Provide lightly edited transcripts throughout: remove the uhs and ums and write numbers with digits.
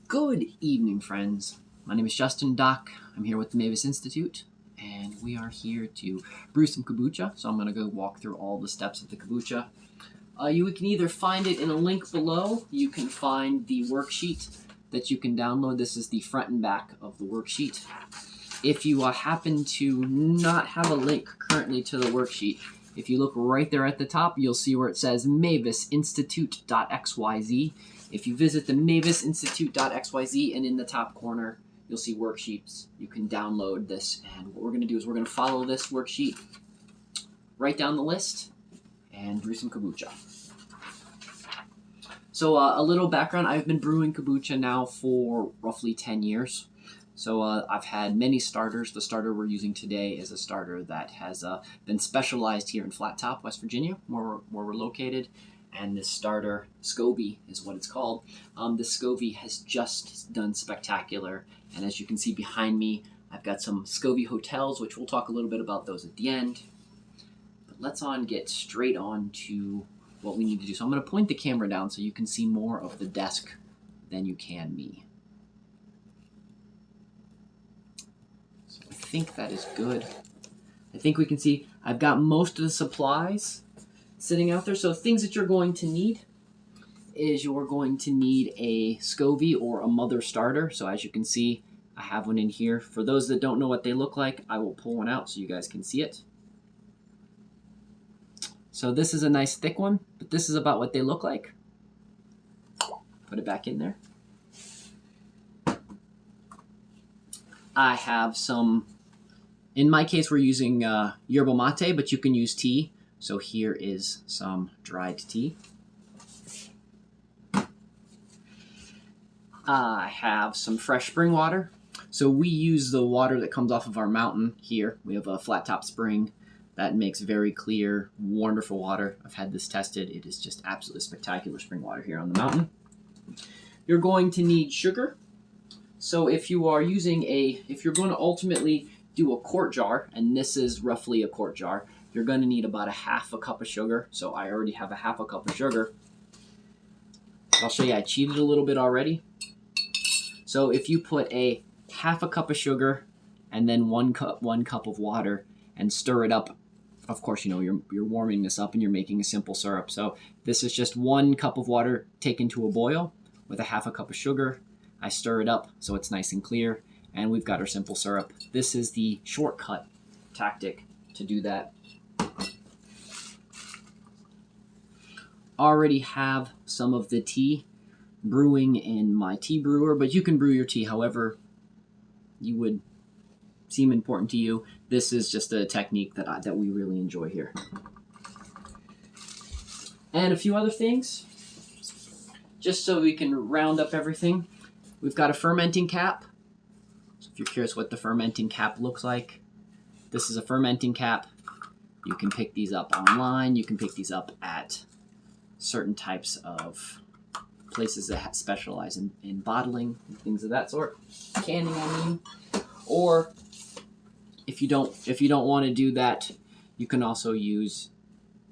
Good evening, friends. My name is Justin Doc. I'm here with the Mavis Institute, and we are here to brew some kombucha. So I'm going to go walk through all the steps of the kombucha. You can either find it in a link below. You can find the worksheet that you can download. This is the front and back of the worksheet. If you happen to not have a link currently to the worksheet, if you look right there at the top, you'll see where it says mavisinstitute.xyz. If you visit the mavisinstitute.xyz and in the top corner, you'll see worksheets. You can download this, and what we're going to do is we're going to follow this worksheet, write down the list, and brew some kombucha. So a little background, I've been brewing kombucha now for roughly 10 years. So I've had many starters. The starter we're using today is a starter that has been specialized here in Flat Top, West Virginia, where we're located. And this starter, SCOBY is what it's called. This SCOBY has just done spectacular. And as you can see behind me, I've got some SCOBY hotels, which we'll talk a little bit about those at the end. But let's get straight on to what we need to do. So I'm going to point the camera down so you can see more of the desk than you can me. So I think that is good. I think we can see I've got most of the supplies sitting out there. So things that you're going to need is you're going to need a SCOBY or a mother starter. So as you can see, I have one in here. For those that don't know what they look like, I will pull one out so you guys can see it. So this is a nice thick one, but this is about what they look like. Put it back in there. I have some, in my case, we're using yerba mate, but you can use tea. So here is some dried tea. I have some fresh spring water. So we use the water that comes off of our mountain here. We have a flat top spring that makes very clear, wonderful water. I've had this tested. It is just absolutely spectacular spring water here on the mountain. You're going to need sugar. So if you are using if you're going to ultimately do a quart jar, and this is roughly a quart jar, you're going to need about a half a cup of sugar. So I already have a half a cup of sugar. I'll show you, I cheated a little bit already. So if you put a half a cup of sugar and then one cup of water and stir it up, of course, you know, you're warming this up and you're making a simple syrup. So this is just 1 cup of water taken to a boil with a half a cup of sugar. I stir it up so it's nice and clear, and we've got our simple syrup. This is the shortcut tactic to do that. Already have some of the tea brewing in my tea brewer, but you can brew your tea however you would seem important to you. This is just a technique that we really enjoy here. And a few other things, just so we can round up everything. We've got a fermenting cap. So if you're curious what the fermenting cap looks like, this is a fermenting cap. You can pick these up online. You can pick these up at certain types of places that specialize in bottling and things of that sort. Canning, I mean. Or if you don't want to do that, you can also use,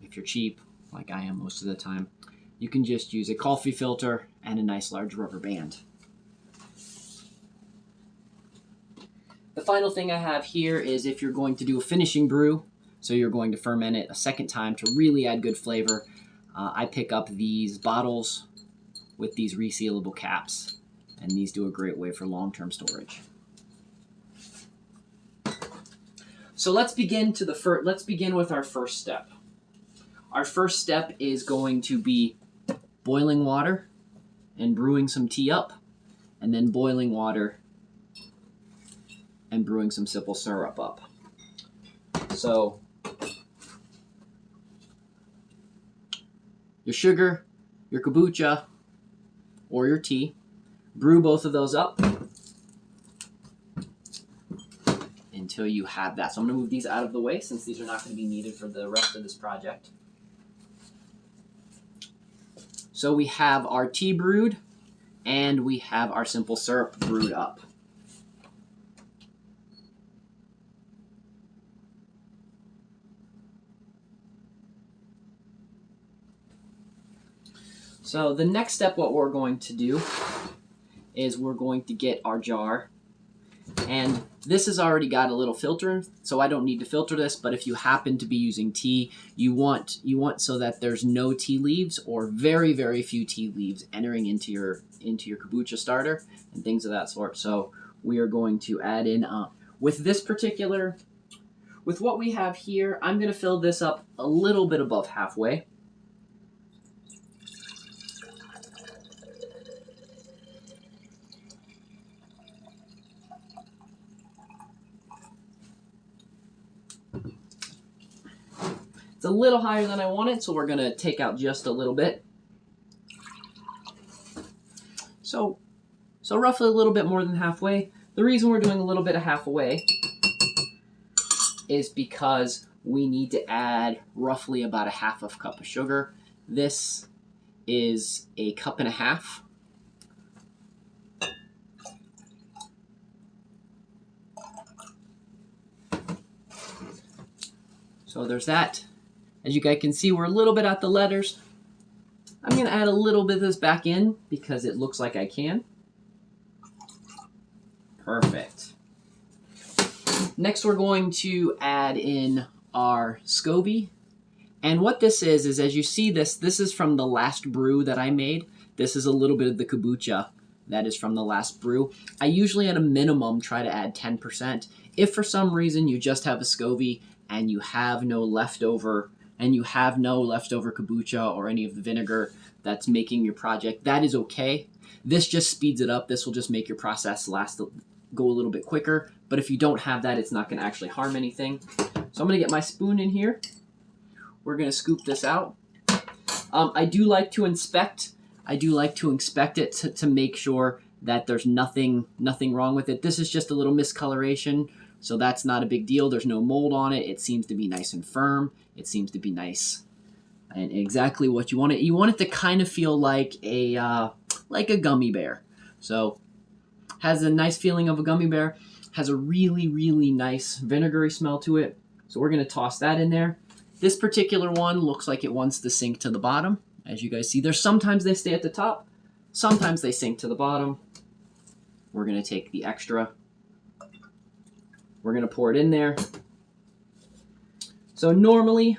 if you're cheap, like I am most of the time, you can just use a coffee filter and a nice large rubber band. The final thing I have here is if you're going to do a finishing brew, so you're going to ferment it a second time to really add good flavor, I pick up these bottles with these resealable caps, and these do a great way for long-term storage. So let's begin with our first step. Our first step is going to be boiling water and brewing some tea up, and then boiling water and brewing some simple syrup up. So your sugar, your kombucha, or your tea, brew both of those up until you have that. So I'm going to move these out of the way since these are not going to be needed for the rest of this project. So we have our tea brewed and we have our simple syrup brewed up. So the next step, what we're going to do is we're going to get our jar, and this has already got a little filter, so I don't need to filter this, but if you happen to be using tea, you want so that there's no tea leaves or very, very few tea leaves entering into your kombucha starter and things of that sort. So we are going to add in, with what we have here, I'm going to fill this up a little bit above halfway. It's a little higher than I want it, so we're going to take out just a little bit. So roughly a little bit more than halfway. The reason we're doing a little bit of halfway is because we need to add roughly about a half of cup of sugar. This is a cup and a half. So there's that. As you guys can see, we're a little bit at the letters. I'm going to add a little bit of this back in because it looks like I can. Perfect. Next, we're going to add in our SCOBY. And what this is as you see this is from the last brew that I made. This is a little bit of the kombucha that is from the last brew. I usually at a minimum try to add 10%. If for some reason you just have a SCOBY and you have no leftover kombucha or any of the vinegar that's making your project, that is okay. This just speeds it up. This will just make your process go a little bit quicker. But if you don't have that, it's not going to actually harm anything. So I'm going to get my spoon in here. We're going to scoop this out. I do like to inspect it to make sure that there's nothing wrong with it. This is just a little miscoloration, so that's not a big deal. There's no mold on it. It seems to be nice and firm. It seems to be nice and exactly what you want it. You want it to kind of feel like a gummy bear. So has a nice feeling of a gummy bear. Has a really, really nice vinegary smell to it. So we're going to toss that in there. This particular one looks like it wants to sink to the bottom. As you guys see, there's sometimes they stay at the top, sometimes they sink to the bottom. We're going to take the extra. We're going to pour it in there. So normally,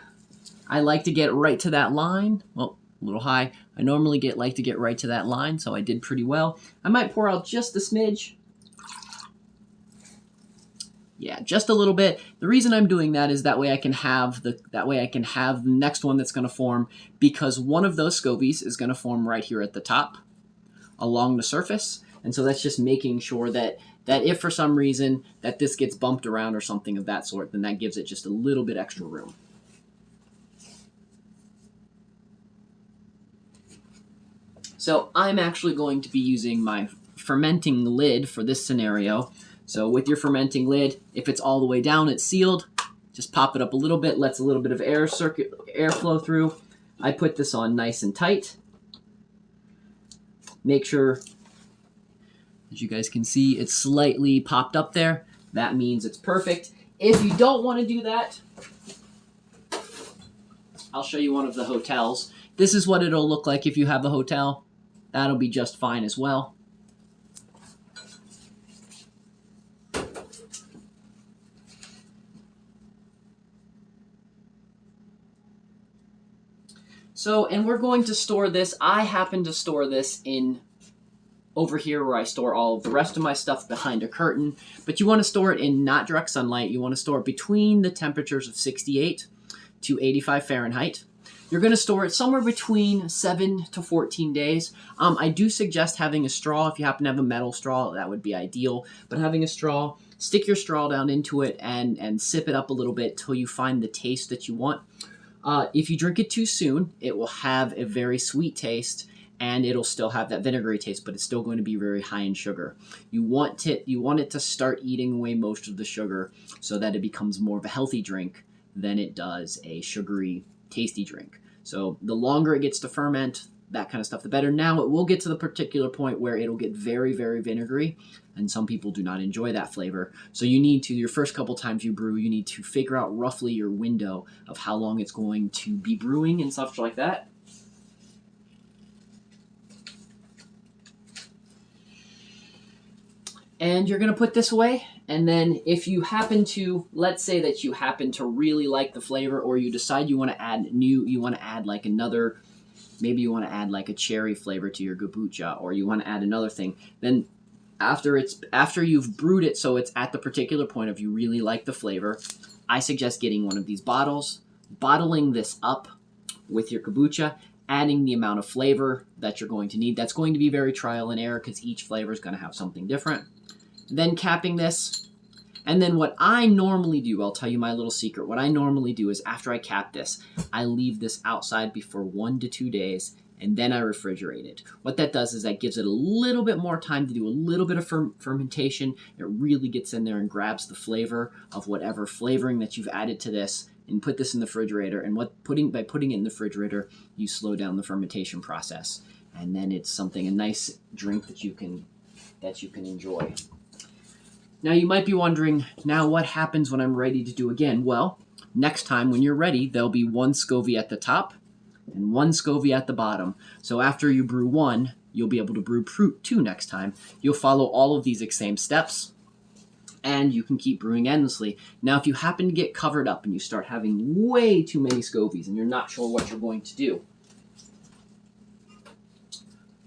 I like to get right to that line. Well, a little high. I normally like to get right to that line, so I did pretty well. I might pour out just a smidge. Yeah, just a little bit. The reason I'm doing that is that way I can have the next one that's going to form, because one of those scobies is going to form right here at the top along the surface. And so that's just making sure that if for some reason that this gets bumped around or something of that sort, then that gives it just a little bit extra room. So I'm actually going to be using my fermenting lid for this scenario. So with your fermenting lid, if it's all the way down, it's sealed. Just pop it up a little bit, lets a little bit of air flow through. I put this on nice and tight. Make sure, as you guys can see, it's slightly popped up there. That means it's perfect. If you don't want to do that, I'll show you one of the hotels. This is what it'll look like if you have a hotel. That'll be just fine as well. So, and we're going to store this. I happen to store this in over here where I store all of the rest of my stuff behind a curtain. But you want to store it in not direct sunlight. You want to store it between the temperatures of 68 to 85 Fahrenheit. You're going to store it somewhere between 7 to 14 days. I do suggest having a straw. If you happen to have a metal straw, that would be ideal. But having a straw, stick your straw down into it and sip it up a little bit till you find the taste that you want. If you drink it too soon, it will have a very sweet taste, and it'll still have that vinegary taste, but it's still going to be very high in sugar. You want it to start eating away most of the sugar so that it becomes more of a healthy drink than it does a sugary, tasty drink. So the longer it gets to ferment, that kind of stuff, the better. Now it will get to the particular point where it'll get very, very vinegary, and some people do not enjoy that flavor. So you need to, your first couple times you brew, you need to figure out roughly your window of how long it's going to be brewing and stuff like that. And you're going to put this away. And then if you happen to, let's say that you happen to really like the flavor, or you decide you want to add like another, maybe you want to add like a cherry flavor to your kombucha, or you want to add another thing, then after you've brewed it so it's at the particular point of you really like the flavor, I suggest getting one of these bottles, bottling this up with your kombucha, adding the amount of flavor that you're going to need. That's going to be very trial and error because each flavor is going to have something different. Then capping this. And then what I normally do, I'll tell you my little secret. What I normally do is after I cap this, I leave this outside for 1 to 2 days, and then I refrigerate it. What that does is that gives it a little bit more time to do a little bit of fermentation. It really gets in there and grabs the flavor of whatever flavoring that you've added to this, and put this in the refrigerator. And by putting it in the refrigerator, you slow down the fermentation process, and then it's a nice drink that you can enjoy. Now you might be wondering, now what happens when I'm ready to do again? Well, next time when you're ready, there'll be 1 SCOBY at the top and 1 SCOBY at the bottom. So after you brew 1, you'll be able to brew 2 next time. You'll follow all of these same steps, and you can keep brewing endlessly. Now, if you happen to get covered up and you start having way too many SCOBYs and you're not sure what you're going to do,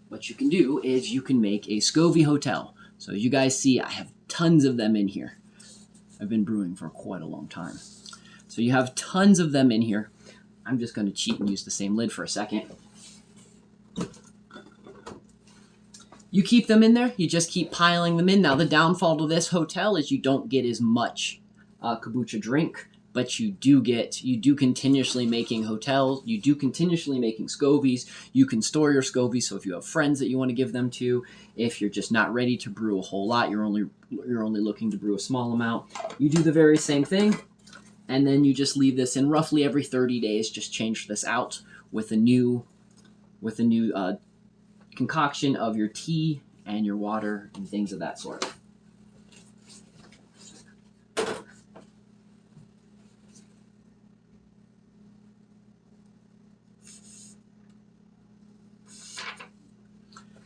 what you can do is you can make a SCOBY hotel. So as you guys see, I have tons of them in here. I've been brewing for quite a long time. So you have tons of them in here. I'm just going to cheat and use the same lid for a second. You keep them in there. You just keep piling them in. Now, the downfall to this hotel is you don't get as much kombucha drink, but you do continuously making hotels. You do continuously making SCOBYs. You can store your SCOBYs, so if you have friends that you want to give them to, if you're just not ready to brew a whole lot, you're only looking to brew a small amount, you do the very same thing, and then you just leave this in roughly every 30 days. Just change this out with a new concoction of your tea and your water and things of that sort.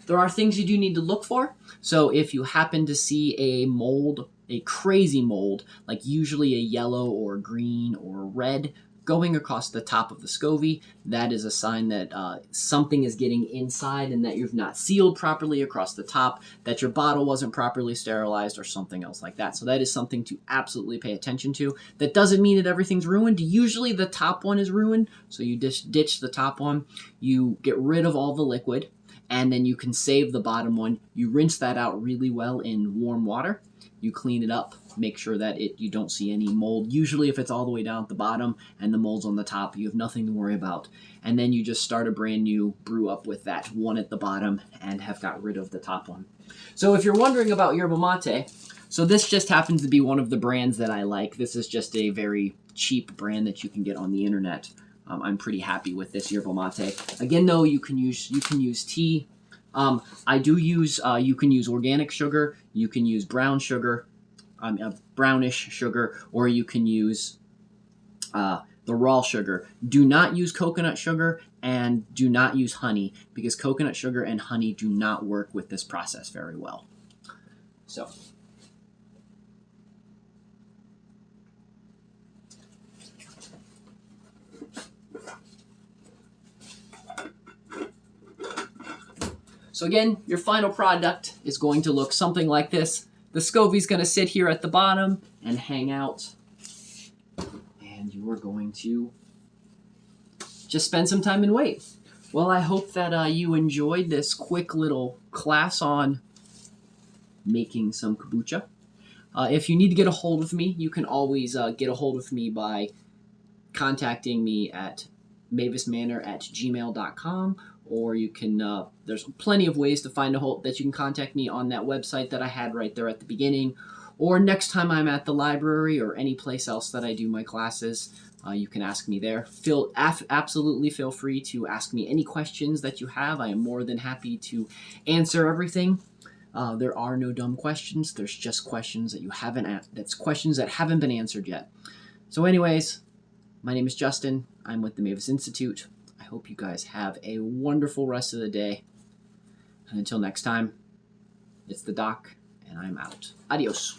There are things you do need to look for. So if you happen to see a mold, a crazy mold, like usually a yellow or green or red going across the top of the SCOBY, that is a sign that something is getting inside and that you've not sealed properly across the top, that your bottle wasn't properly sterilized, or something else like that. So that is something to absolutely pay attention to. That doesn't mean that everything's ruined. Usually the top one is ruined, so you ditch the top one. You get rid of all the liquid, and then you can save the bottom one. You rinse that out really well in warm water. You clean it up, make sure that you don't see any mold. Usually if it's all the way down at the bottom and the mold's on the top, you have nothing to worry about. And then you just start a brand new brew up with that one at the bottom and have got rid of the top one. So if you're wondering about yerba mate, so this just happens to be one of the brands that I like. This is just a very cheap brand that you can get on the internet. I'm pretty happy with this yerba mate. Again, though, you can use tea. I do use, you can use organic sugar, you can use brown sugar, brownish sugar, or you can use the raw sugar. Do not use coconut sugar, and do not use honey, because coconut sugar and honey do not work with this process very well. So again, your final product is going to look something like this. The SCOBY's going to sit here at the bottom and hang out. And you are going to just spend some time and wait. Well, I hope that you enjoyed this quick little class on making some kombucha. If you need to get a hold of me, you can always get a hold of me by contacting me at mavismanor@gmail.com. Or you can, there's plenty of ways to find that you can contact me on that website that I had right there at the beginning. Or next time I'm at the library or any place else that I do my classes, you can ask me there. Absolutely feel free to ask me any questions that you have. I am more than happy to answer everything. There are no dumb questions. There's just questions that questions that haven't been answered yet. So anyways, my name is Justin. I'm with the Mavis Institute. I hope you guys have a wonderful rest of the day. And until next time, it's the Doc, and and I'm out. Adios.